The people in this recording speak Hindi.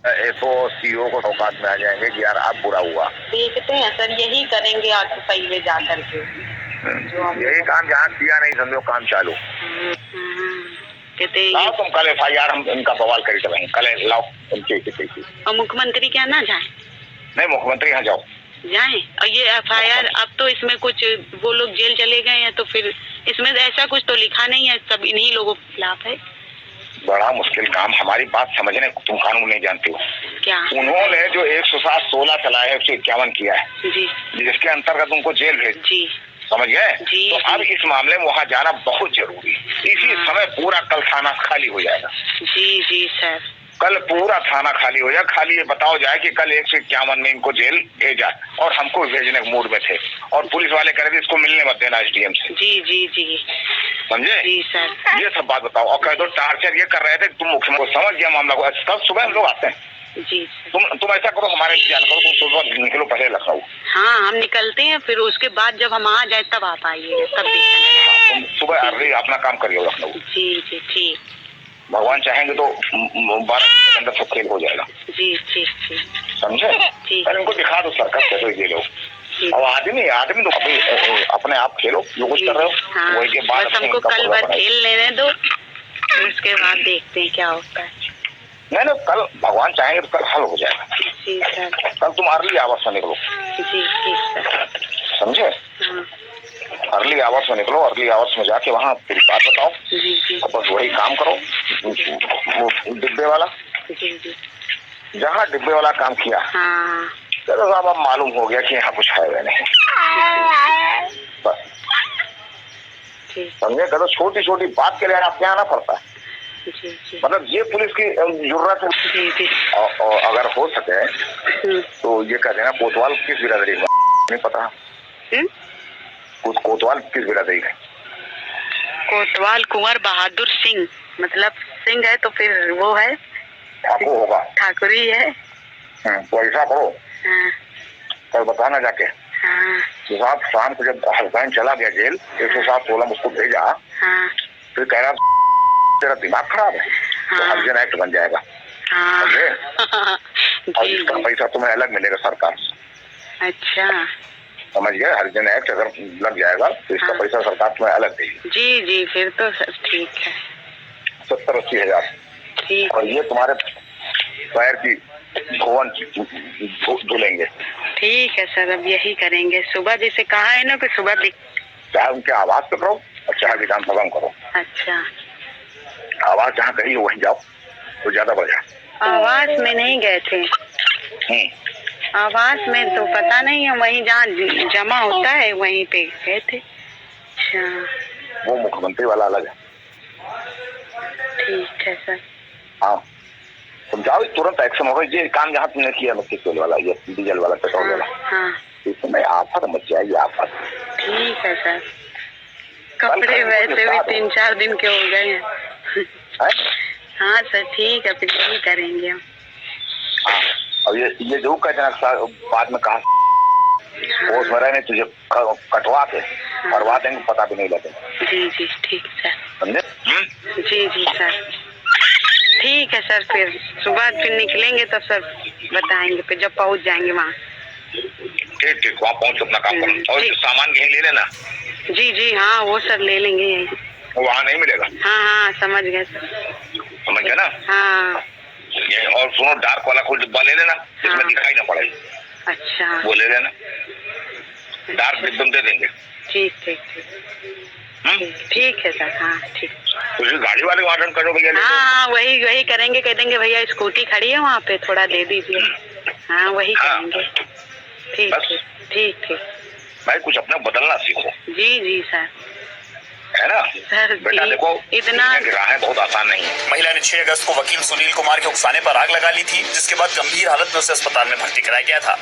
तो सीईओ को औकात में आ जाएंगे कि यार आप बुरा हुआ। देखते हैं सर, यही करेंगे आगे पहले जा करके यही काम जहाँ किया नहीं समझो काम चालू। कहते लाओ तुम कल FIR हम इनका बवाल करी चलेंगे कल, लाओ उनकी और मुख्यमंत्री क्या ना जाए? नहीं मुख्यमंत्री यहाँ जाओ जाए। और ये FIR अब तो इसमें कुछ वो लोग जेल चले गए हैं तो फिर इसमें ऐसा कुछ तो लिखा नहीं है, सब इन्हीं लोगों के खिलाफ है। बड़ा मुश्किल काम, हमारी बात समझने, तुम कानून नहीं जानती हो क्या? उन्होंने जो 107-16 चलाया है 151 किया है जी, जिसके अंतर्गत उनको जेल भेज जी समझ गए। तो अब जी इस मामले में वहाँ जाना बहुत जरूरी है। इसी समय पूरा कल थाना खाली हो जाएगा। जी जी सर, कल पूरा थाना खाली हो जाए। खाली ये बताओ जाए कि कल 151 में इनको जेल भेजा और हमको भेजने के मूड में थे और पुलिस वाले कह रहे थे इसको मिलने मत देना SDM से। जी जी जी समझे? जी सर, ये सब बात बताओ। और कह दो टार्चर ये कर रहे थे, तुम मुख्यमंत्री समझ गया मामला को। कल सुबह हम लोग आते हैं। जी तुम ऐसा करो, हमारे इंतजार करो, तुम सुबह निकलो पहले लखनऊ। हाँ हम निकलते हैं, फिर उसके बाद जब हम आ जाए तब आप आइए, तब देखेंगे। तुम सुबह अर्ली अपना काम करिए लखनऊ। जी जी ठीक, भगवान चाहेंगे तो 12 घंटे के अंदर सब खेल हो जाएगा। जी ठीक ठीक, समझे? पहले इनको दिखा दो सर्कस कैसे ये लोग। और आदमी तो अभी अपने आप खेलो जो कुछ कर रहे हो। हाँ, वही के बाद बस हमको कल बार खेल लेने दो, उसके बाद देखते हैं क्या होता है। नहीं कल भगवान चाहेंगे तो कल हल हो जाएगा। जी सर, कल तुम अर्ली आवर्स में निकलो। जी ठीक सर, समझे? हाँ अर्ली आवर्स में निकलो, अर्ली आवर्स में जाके वहाँ पूरी बात बताओ। जी जी, बस वही काम करो डिब्बे वाला। जी जी, जहाँ डिब्बे वाला काम किया हाँ चलो साहब अब मालूम हो गया कि यहाँ कुछ है नहीं। बस समझे? तो छोटी छोटी बात के लिए आपके यहाँ आना पड़ता है। जी जी, मतलब ये पुलिस की जरूरत है। जी जी, और अगर हो सके तो ये कह देना कोतवाल किस बिरादरी का नहीं पता। कोतवाल किस बिरादरी का? कोतवाल कुंवर बहादुर सिंह, मतलब सिंह है तो फिर वो है ठाकुर होगा, ठाकुरी है। तो ऐसा करो हाँ कल बताना जाके। हाँ तो साहब शाम को जब हसदैन चला गया जेल 107-16 मुझको भेजा, हाँ, फिर कह रहा तेरा दिमाग खराब है। तो हरिजन एक्ट बन जाएगा। समझे? और इसका पैसा तुम्हें अलग मिलेगा सरकार से। अच्छा, समझ गए? हरिजन एक्ट अगर लग जाएगा तो इसका पैसा सरकार तुम्हें अलग देगी। जी जी, फिर तो ठीक है। 70-80 हजार। ठीक, और ये तुम्हारे पैर की धोवन धुलेंगे। ठीक है सर, अब यही करेंगे। सुबह जैसे कहा है ना कि सुबह चाहे उनके आवाज पे करो और चाहे विधानसभा में करो। अच्छा, आवाज जहाँ कही वहीं जाओ तो ज्यादा बढ़िया। आवाज में नहीं गए थे? आवाज में तो पता नहीं है, वहीं जहाँ जमा होता है वहीं पे गए थे। अच्छा, वो मुख्यमंत्री वाला अलग है। ठीक है सर। हाँ तुम जाओ, तुरंत एक्शन होगा। ये काम जहाँ तुमने किया मिट्टी तेल वाला, ये डीजल वाला, पेट्रोल वाला, हाँ, इसमें आफत मच जाएगी आफत। ठीक है सर। कपड़े वैसे भी 3-4 दिन के हो गए हैं। हाँ सर ठीक है, फिर यही करेंगे हम। हाँ, और ये जो कहते हैं बाद में कहा वो मरे नहीं तुझे कटवा के करवा देंगे, पता भी नहीं लगेगा। जी जी ठीक सर, समझे? जी जी सर, ठीक है सर। फिर सुबह फिर निकलेंगे तो सर बताएंगे, फिर जब पहुंच जाएंगे वहाँ। ठीक, वहाँ पहुँच अपना काम करो। और सामान कहीं ले लेना। जी जी, हाँ वो सर ले लेंगे यही। वहाँ नहीं मिलेगा। हाँ समझ गए सर। समझ गए ना? हाँ, ये और सुनो, डार्क वाला कोई डिब्बा ले लेना जिसमें दिखाई ना पड़े। अच्छा, वो ले लेना, डार्क डिब्बा दे देंगे। ठीक ठीक ठीक है सर। हाँ ठीक, तो गाड़ी वाले वार्डन करो भैया। हाँ वही करेंगे, कह देंगे भैया स्कूटी खड़ी है वहाँ पे, थोड़ा दे दीजिए। हाँ वही करेंगे। ठीक भाई कुछ अपना बदलना सीखो। जी सर, है ना सर? बेटा देखो, इतना राहें बहुत आसान नहीं है। महिला ने 6 अगस्त को वकील सुनील कुमार के उकसाने पर आग लगा ली थी, जिसके बाद गंभीर हालत में उसे अस्पताल में भर्ती कराया गया था।